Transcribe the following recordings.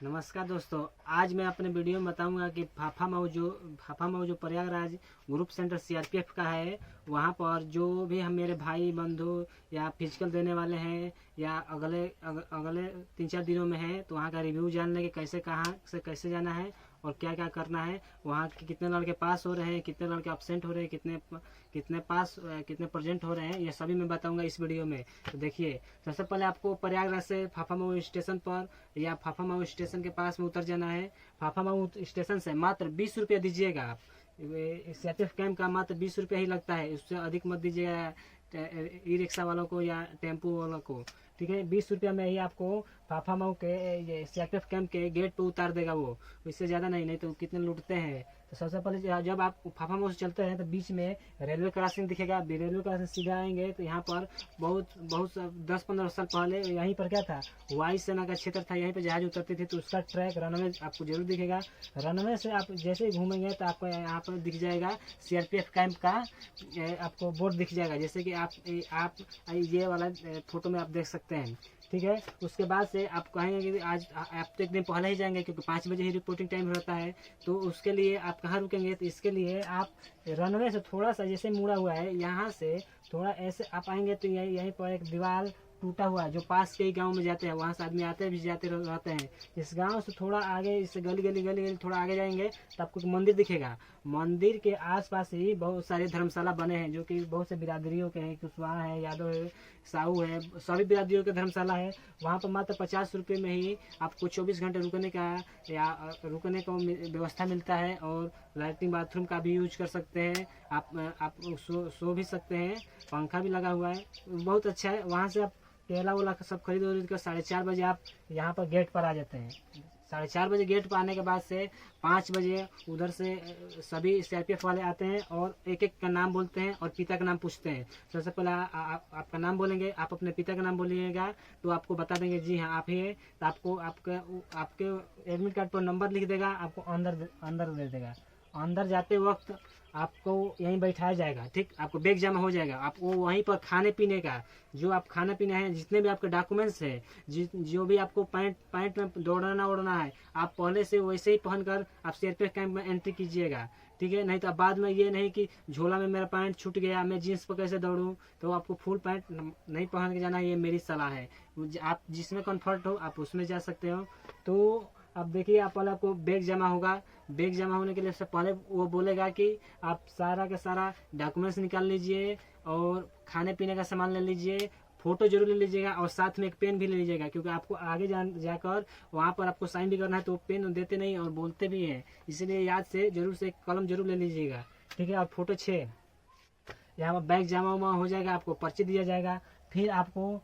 नमस्कार दोस्तों, आज मैं अपने वीडियो में बताऊंगा कि फाफा मऊ जो प्रयागराज ग्रुप सेंटर सीआरपीएफ का है, वहां पर जो भी हम मेरे भाई बंधु या फिजिकल देने वाले हैं या अगले 3-4 दिनों में है, तो वहां का रिव्यू जानने के कैसे कहाँ से कैसे जाना है और क्या क्या करना है, वहाँ के कितने लड़के पास हो रहे हैं, कितने लड़के अब्सेंट हो रहे हैं, कितने प्रेजेंट हो रहे हैं, ये सभी मैं बताऊंगा इस वीडियो में। तो देखिए, सबसे पहले आपको प्रयागराज से फाफा मऊ स्टेशन पर या फाफा मऊ स्टेशन के पास में उतर जाना है। फाफा मऊ स्टेशन से मात्र 20 रुपया दीजिएगा आप। सीआरपीएफ कैंप का मात्र 20 रुपया ही लगता है, उससे अधिक मत दीजिएगा ई रिक्शा वालों को या टेम्पो वालों को। ठीक है, 20 रुपया में ही आपको फाफा मऊ के ये सीआरपीएफ कैंप के गेट पे उतार देगा वो, इससे ज़्यादा नहीं तो कितने लूटते हैं। तो सबसे पहले जब आप फाफा मऊ से चलते हैं तो बीच में रेलवे क्रॉसिंग दिखेगा। रेलवे क्रॉसिंग सीधा आएंगे तो यहाँ पर बहुत 10-15 साल पहले यहीं पर क्या था, वायुसेना का क्षेत्र था, यहीं पर जहाज उतरती थी, तो उसका ट्रैक रनवे आपको जरूर दिखेगा। रनवे से आप जैसे ही घूमेंगे तो आपको यहाँ पर दिख जाएगा सीआरपीएफ कैंप का आपको बोर्ड दिख जाएगा, जैसे कि आप ये वाला फोटो में आप देख सकते हैं। ठीक है, उसके बाद से आप कहेंगे कि आज आप तो एक दिन पहले ही जाएंगे, क्योंकि 5 बजे ही रिपोर्टिंग टाइम रहता है। तो उसके लिए आप कहाँ रुकेंगे, तो इसके लिए आप रनवे से थोड़ा सा जैसे मुड़ा हुआ है, यहाँ से थोड़ा ऐसे आप आएंगे तो यहीं पर एक दीवार टूटा हुआ है जो पास के ही गांव में जाते हैं, वहाँ से आदमी आते भी जाते रहते हैं। इस गांव से थोड़ा आगे, इस गली थोड़ा आगे जाएंगे तो आपको एक मंदिर दिखेगा। मंदिर के आसपास ही बहुत सारे धर्मशाला बने हैं, जो कि बहुत से बिरादरियों के हैं, कुशवाहा है, यादव है, साहू है, सभी बिरादरियों के धर्मशाला है। वहाँ पर मात्र 50 रुपये में ही आपको 24 घंटे रुकने का व्यवस्था मिलता है, और लैट्रिन बाथरूम का भी यूज कर सकते हैं। आप सो भी सकते हैं, पंखा भी लगा हुआ है, बहुत अच्छा है। वहाँ से आप केला वेला सब खरीद कर 4:30 बजे आप यहाँ पर गेट पर आ जाते हैं। 4:30 बजे गेट पर आने के बाद से 5 बजे उधर से सभी सीआरपीएफ वाले आते हैं और एक एक का नाम बोलते हैं और पिता का नाम पूछते हैं। सबसे पहले आपका नाम बोलेंगे, आप अपने पिता का नाम बोलिएगा तो आपको बता देंगे जी हाँ आप ही है। तो आपके एडमिट कार्ड पर नंबर लिख देगा, आपको अंदर दे देगा। अंदर जाते वक्त आपको यहीं बैठाया जाएगा। ठीक, आपको बैग जमा हो जाएगा, आपको वहीं पर खाने पीने का जो आप खाना पीना है, जितने भी आपके डॉक्यूमेंट्स है, जो भी आपको पैंट में दौड़ना है, आप पहले से वैसे ही पहनकर आप सीआरपीएफ कैंप में एंट्री कीजिएगा। ठीक है, नहीं तो बाद में ये नहीं कि झोला में मेरा पैंट छूट गया, मैं जीन्स पर कैसे दौड़ूं, तो आपको फुल पैंट नहीं पहन के जाना, ये मेरी सलाह है। आप जिसमें कंफर्ट हो आप उसमें जा सकते हो। तो अब देखिए, आप पहले आपको बैग जमा होगा। बैग जमा होने के लिए सबसे पहले वो बोलेगा कि आप सारा का सारा डॉक्यूमेंट्स निकाल लीजिए और खाने पीने का सामान ले लीजिए, फोटो जरूर ले लीजिएगा और साथ में एक पेन भी ले लीजिएगा, क्योंकि आपको आगे जाकर वहाँ पर आपको साइन भी करना है, तो पेन देते नहीं और बोलते भी हैं, इसलिए याद से जरूर से कलम जरूर ले लीजिएगा। ठीक है, और फोटो 6 यहाँ पर बैग जमा हो जाएगा, आपको पर्ची दिया जाएगा। फिर आपको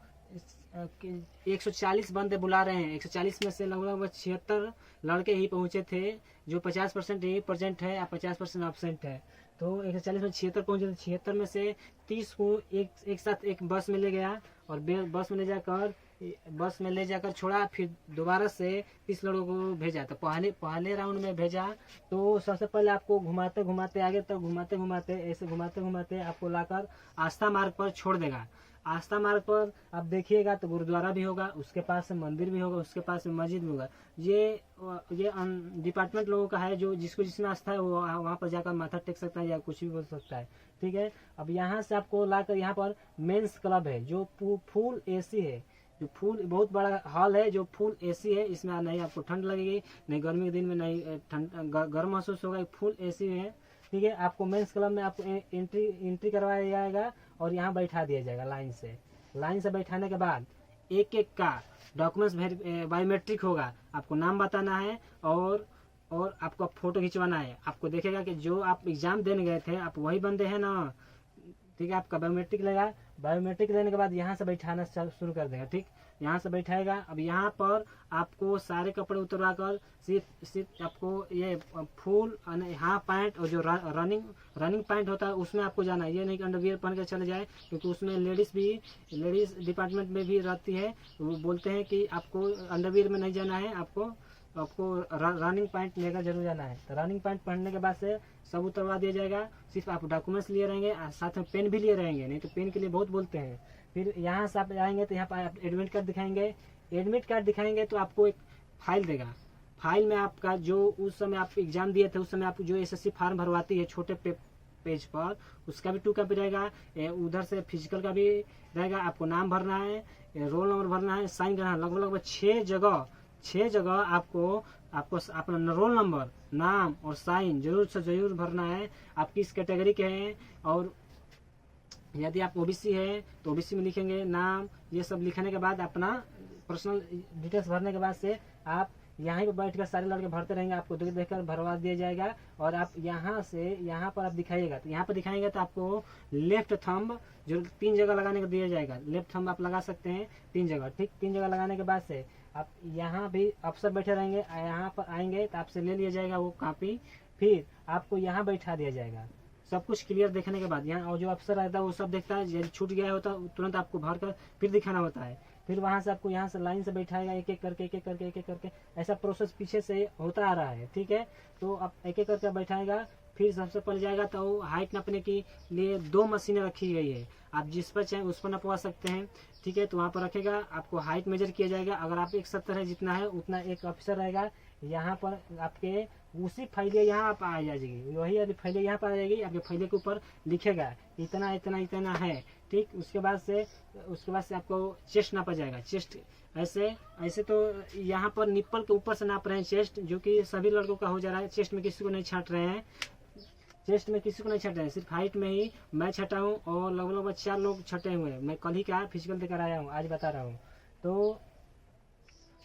140 बंदे बुला रहे हैं, 140 में से लगभग 76 लड़के ही पहुंचे थे, जो 50% ही प्रेजेंट है या 50% एब्सेंट है। तो 140 में 76 पहुंचे थे, 76 में से 30 को एक साथ एक बस में ले गया और बस में ले जाकर छोड़ा। फिर दोबारा से 30 लड़कों को भेजा। तो पहले राउंड में भेजा तो सबसे पहले आपको घुमाते आगे तक घुमाते घुमाते आपको लाकर आस्था मार्ग पर छोड़ देगा। आस्था मार्ग पर आप देखिएगा तो गुरुद्वारा भी होगा, उसके पास में मंदिर भी होगा, उसके पास में मस्जिद भी होगा। ये डिपार्टमेंट लोगों का है, जो जिसको जिसमें आस्था है वो वहाँ पर जाकर माथा टेक सकता है या कुछ भी बोल सकता है। ठीक है, अब यहाँ से आपको लाकर यहाँ पर मेंस क्लब है, जो फुल एसी है, जो फुल बहुत बड़ा हॉल है, जो फुल एसी है। इसमें नहीं आपको ठंड लगेगी, नहीं गर्मी के दिन में नहीं गर्म महसूस होगा, फुल एसी है। ठीक है, आपको मेंस क्लब में आपको एंट्री करवाया जाएगा और यहाँ बैठा दिया जाएगा लाइन से बैठाने के बाद एक एक का डॉक्यूमेंट्स बायोमेट्रिक होगा, आपको नाम बताना है और आपको फोटो खिंचवाना है। आपको देखेगा कि जो आप एग्जाम देने गए थे आप वही बंदे हैं ना। ठीक है, आपका बायोमेट्रिक लेगा, बायोमेट्रिक लेने के बाद यहाँ से बैठाना शुरू कर देगा। ठीक, यहाँ से बैठाएगा। अब यहाँ पर आपको सारे कपड़े उतरवा कर सिर्फ आपको ये फुल हाफ पैंट और जो रनिंग पैंट होता है उसमें आपको जाना है। ये नहीं कि अंडरवियर पहन कर चले जाए, क्योंकि उसमें लेडीज डिपार्टमेंट में भी रहती है, वो बोलते हैं कि आपको अंडरवियर में नहीं जाना है, आपको रनिंग पैंट लेकर जरूर जाना है। तो रनिंग पैंट पहनने के बाद से सब उतरवा दिया जाएगा। सिर्फ आप डॉक्यूमेंट्स लिए रहेंगे, साथ में पेन भी लिए रहेंगे, नहीं तो पेन के लिए बहुत बोलते हैं। फिर यहाँ से आप आएंगे तो यहाँ पर आप एडमिट कार्ड दिखाएंगे। एडमिट कार्ड दिखाएंगे तो आपको एक फाइल देगा, फाइल में आपका जो उस समय आप एग्जाम दिए थे, उस समय आप जो एसएससी फॉर्म भरवाती है छोटे पेज पर, उसका भी 2 कॉपी रहेगा। उधर से फिजिकल का भी रहेगा। आपको नाम भरना है, रोल नंबर भरना है, साइन करना है। लगभग 6 जगह आपको अपना रोल नंबर, नाम और साइन जरूर से जरूर भरना है। आप किस कैटेगरी के हैं, और यदि आप ओबीसी है तो ओबीसी में लिखेंगे नाम। ये सब लिखने के बाद अपना पर्सनल डिटेल्स भरने के बाद से आप यहाँ पर बैठकर सारे लड़के भरते रहेंगे, आपको देखकर भरवा दिया जाएगा। और आप यहाँ से यहाँ पर आप दिखाइएगा, तो यहाँ पर दिखाएंगे तो आपको लेफ्ट थंब जो 3 जगह लगाने को दिया जाएगा। लेफ्ट थंब आप लगा सकते हैं 3 जगह, ठीक। 3 जगह लगाने के बाद से आप यहाँ भी अफसर बैठे रहेंगे, यहाँ पर आएंगे तो आपसे ले लिया जाएगा वो कॉपी, फिर आपको यहाँ बैठा दिया जाएगा। सब कुछ क्लियर देखने के बाद यहाँ और जो अफसर रहता है वो सब देखता है, यदि छूट गया होता है तुरंत आपको भर कर फिर दिखाना होता है। फिर वहां से आपको यहाँ से लाइन से बैठाएगा, एक एक करके ऐसा प्रोसेस पीछे से होता आ रहा है, ठीक है। तो आप एक एक करके बैठाएगा। फिर सबसे पहले जाएगा तो हाइट नापने के लिए 2 मशीनें रखी गई है, आप जिस पर चाहें उस पर नपवा सकते हैं, ठीक है। तो वहाँ पर रखेगा, आपको हाइट मेजर किया जाएगा। अगर आप 170 है जितना है उतना एक ऑफिसर रहेगा, यहाँ पर आपके उसी फैलिए यहाँ आप आ जाएगी, वही यदि फैलिए यहाँ पर आ जाएगी, आपके फैलिए के ऊपर लिखेगा इतना इतना इतना है, ठीक। उसके बाद से आपको चेस्ट नापा जाएगा। चेस्ट ऐसे तो यहाँ पर निप्पल के ऊपर से नाप रहे हैं चेस्ट, जो कि सभी लड़कों का हो जा रहा है। चेस्ट में किसी को नहीं छाट रहे हैं, सिर्फ हाइट में ही मैं छटा हूँ और लगभग 4 लोग छटे हुए हैं। मैं कल ही का फिजिकल देकर आया हूँ, आज बता रहा हूँ। तो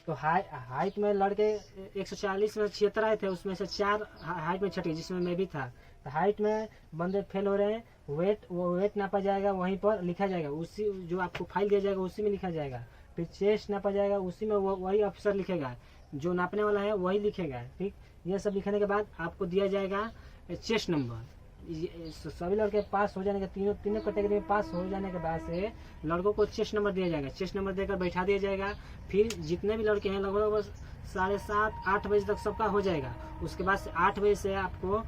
हाइट में लड़के 140 में 76 आए थे, उसमें से 4 हाइट में छटे, जिसमें मैं भी था। तो हाइट में बंदे फेल हो रहे हैं। वेट नापा जाएगा, वहीं पर लिखा जाएगा, उसी जो आपको फाइल दिया जाएगा उसी में लिखा जाएगा। फिर चेस्ट नापा जाएगा, उसी में वही ऑफिसर लिखेगा, जो नापने वाला है वही लिखेगा, ठीक। ये सब लिखने के बाद आपको दिया जाएगा चेस्ट नंबर। सभी लड़के पास हो जाने के तीनों कैटेगरी में पास हो जाने के बाद से लड़कों को चेस्ट नंबर दिया जाएगा। चेस्ट नंबर देकर बैठा दिया जाएगा। फिर जितने भी लड़के हैं लगभग 7:30-8 बजे तक सबका हो जाएगा। उसके बाद से 8 बजे से आपको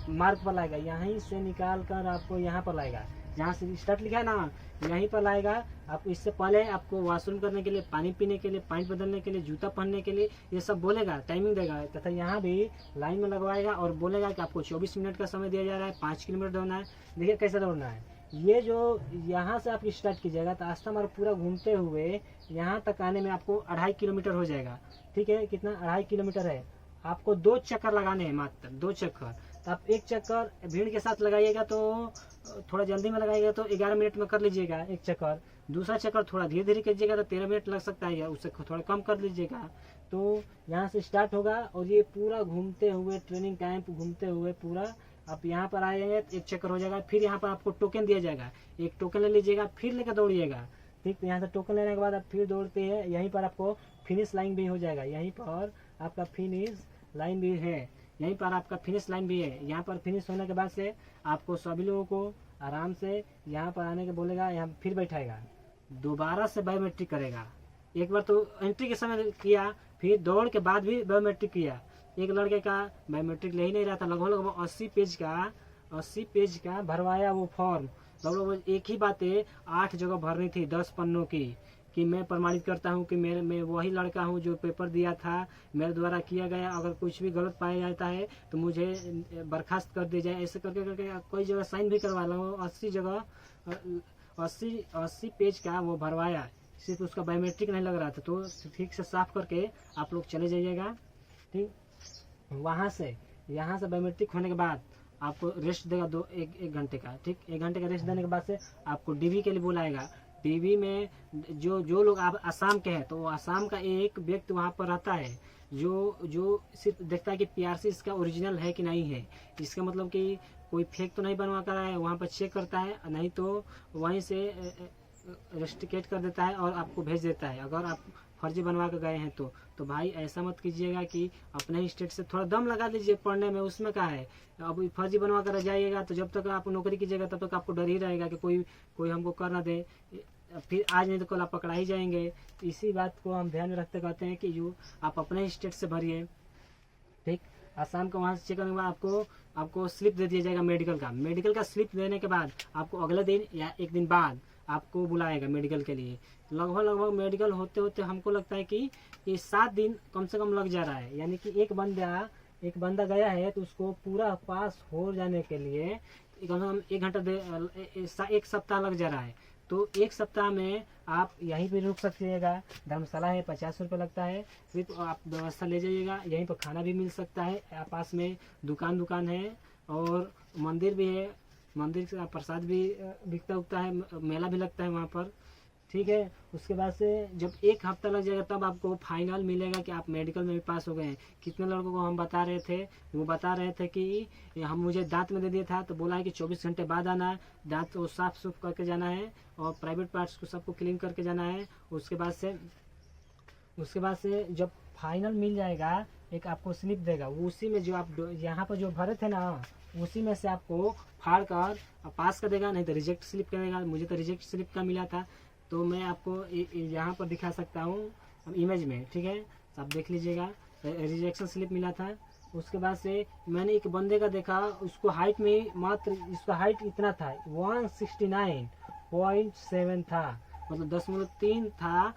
मार्क पर लाएगा, यहीं से निकाल कर आपको यहाँ पर लाएगा, जहाँ से स्टार्ट लिखा है ना यहीं पर लाएगा। आपको इससे पहले आपको वॉशरूम करने के लिए, पानी पीने के लिए, पैंट बदलने के लिए, जूता पहनने के लिए ये सब बोलेगा, टाइमिंग देगा। तथा यहाँ भी लाइन में लगवाएगा और बोलेगा कि आपको 24 मिनट का समय दिया जा रहा है, 5 किलोमीटर दौड़ना है। देखिए कैसे दौड़ना है। ये जो यहाँ से आप स्टार्ट कीजिएगा तो आस्था मार्ग पूरा घूमते हुए यहाँ तक आने में आपको 2.5 किलोमीटर हो जाएगा, ठीक है। कितना 2.5 किलोमीटर है। आपको 2 चक्कर लगाने हैं, मात्र 2 चक्कर। तो आप एक चक्कर भीड़ के साथ लगाइएगा तो थोड़ा जल्दी में लगाइएगा तो 11 मिनट में कर लीजिएगा एक चक्कर। दूसरा चक्कर थोड़ा धीरे धीरे कीजिएगा तो 13 मिनट लग सकता है, या उससे थोड़ा कम कर लीजिएगा। तो यहाँ से स्टार्ट होगा और ये पूरा घूमते हुए ट्रेनिंग कैंप घूमते हुए पूरा आप यहाँ पर आएंगे, एक चक्कर हो जाएगा। फिर यहाँ पर आपको टोकन दिया जाएगा, एक टोकन ले लीजिएगा, फिर लेकर दौड़िएगा, ठीक। तो यहाँ से टोकन लेने के बाद आप फिर दौड़ते हैं, यहीं पर आपको फिनिश लाइन भी हो जाएगा। यहीं पर आपका फिनिश लाइन भी है, यहीं पर आपका फिनिश लाइन भी है। यहाँ पर फिनिश होने के बाद से आपको सभी लोगों को आराम से यहाँ पर आने के बोलेगा, यहाँ फिर बैठाएगा, दोबारा से बायोमेट्रिक करेगा। एक बार तो एंट्री के समय किया, फिर दौड़ के बाद भी बायोमेट्रिक किया। एक लड़के का बायोमेट्रिक ले ही नहीं रहा था, लगभग 80 पेज का भरवाया वो फॉर्म। लगभग एक ही बातें 8 जगह भरनी थी, 10 पन्नों की, कि मैं प्रमाणित करता हूं कि मैं वही लड़का हूं जो पेपर दिया था, मेरे द्वारा किया गया। अगर कुछ भी गलत पाया जाता है तो मुझे बर्खास्त कर दिया जाए। ऐसे करके कोई जगह साइन भी करवा लो। 80 पेज का वो भरवाया, सिर्फ उसका बायोमेट्रिक नहीं लग रहा था। तो ठीक से साफ करके आप लोग चले जाइएगा, ठीक। वहाँ से यहाँ से बायोमेट्रिक होने के बाद आपको रेस्ट देगा एक घंटे का, ठीक। 1 घंटे का रेस्ट देने के बाद से आपको डीवी के लिए बुलाएगा। डीवी में जो लोग आप आसाम के हैं तो वो आसाम का एक व्यक्ति वहाँ पर रहता है, जो सिर्फ देखता है कि पीआरसी इसका ओरिजिनल है कि नहीं है। इसका मतलब कि कोई फेक तो नहीं बनवा कर है, वहाँ पर चेक करता है, नहीं तो वहीं से रेस्ट्रिकेट कर देता है और आपको भेज देता है। अगर आप फर्जी बनवा कर गए हैं तो भाई ऐसा मत कीजिएगा कि अपने ही स्टेट से थोड़ा दम लगा लीजिए पढ़ने में, उसमें क्या है। अब फर्जी बनवा कर जाइएगा तो जब तक आप नौकरी कीजिएगा तब तक आपको डर ही रहेगा कि कोई हमको कर ना दे, फिर आज नहीं तो कल आप पकड़ा ही जाएंगे। इसी बात को हम ध्यान में रखते कहते हैं कि जो आप अपने ही स्टेट से भरिए, ठीक। आसाम का वहाँ से चेक करने के बाद आपको स्लिप दे दिया जाएगा मेडिकल का। मेडिकल का स्लिप देने के बाद आपको अगले दिन या 1 दिन बाद आपको बुलाएगा मेडिकल के लिए। लगभग मेडिकल होते होते हमको लगता है कि 7 दिन कम से कम लग जा रहा है। यानी कि एक बंदा गया है तो उसको पूरा पास हो जाने के लिए कम से कम 1 घंटा 1 सप्ताह लग जा रहा है। तो 1 सप्ताह में आप यहीं पे रुक सकिएगा। धर्मशाला है, 50 रुपये लगता है, सिर्फ आप व्यवस्था ले जाइएगा। यहीं पर खाना भी मिल सकता है, पास में दुकान है और मंदिर भी है। मंदिर का प्रसाद भी बिकता उगता है, मेला भी लगता है वहाँ पर। ठीक है, उसके बाद से जब 1 हफ्ता लग जाएगा तब आपको फाइनल मिलेगा कि आप मेडिकल में भी पास हो गए हैं। कितने लड़कों को हम बता रहे थे, वो बता रहे थे कि मुझे दांत में दे दिया था तो बोला है कि 24 घंटे बाद आना है, दांत को साफ सुफ करके जाना है और प्राइवेट पार्ट्स को सबको क्लीन करके जाना है। उसके बाद से जब फाइनल मिल जाएगा एक आपको स्लिप देगा, वो उसी में जो आप यहाँ पर जो भरे थे ना उसी में से आपको फाड़ कर पास कर देगा, नहीं तो रिजेक्ट स्लिप करेगा। मुझे तो रिजेक्ट स्लिप का मिला था, तो मैं आपको यहाँ पर दिखा सकता हूँ इमेज में। ठीक है, आप देख लीजिएगा, रिजेक्शन स्लिप मिला था। उसके बाद से मैंने एक बंदे का देखा, उसको हाइट में मात्र इसका हाइट इतना था 169.7 था, मतलब 10.3 था,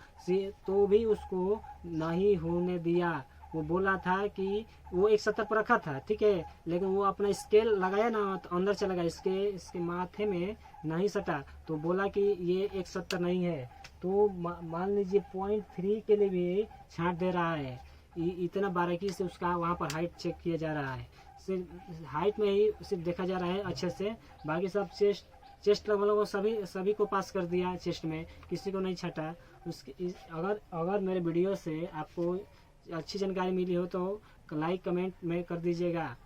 तो भी उसको नहीं होने दिया। वो बोला था कि वो 170 पर रखा था, ठीक है, लेकिन वो अपना स्केल लगाया ना तो अंदर चला गया, इसके माथे में नहीं सटा, तो बोला कि ये 170 नहीं है। तो मान लीजिए 0.3 के लिए भी छांट दे रहा है। इतना बारीकी से उसका वहाँ पर हाइट चेक किया जा रहा है। सिर्फ हाइट में ही सिर्फ देखा जा रहा है अच्छे से, बाकी सब चेस्ट लगभग सभी को पास कर दिया। चेस्ट में किसी को नहीं छटा। अगर मेरे वीडियो से आपको अच्छी जानकारी मिली हो तो लाइक कमेंट में कर दीजिएगा।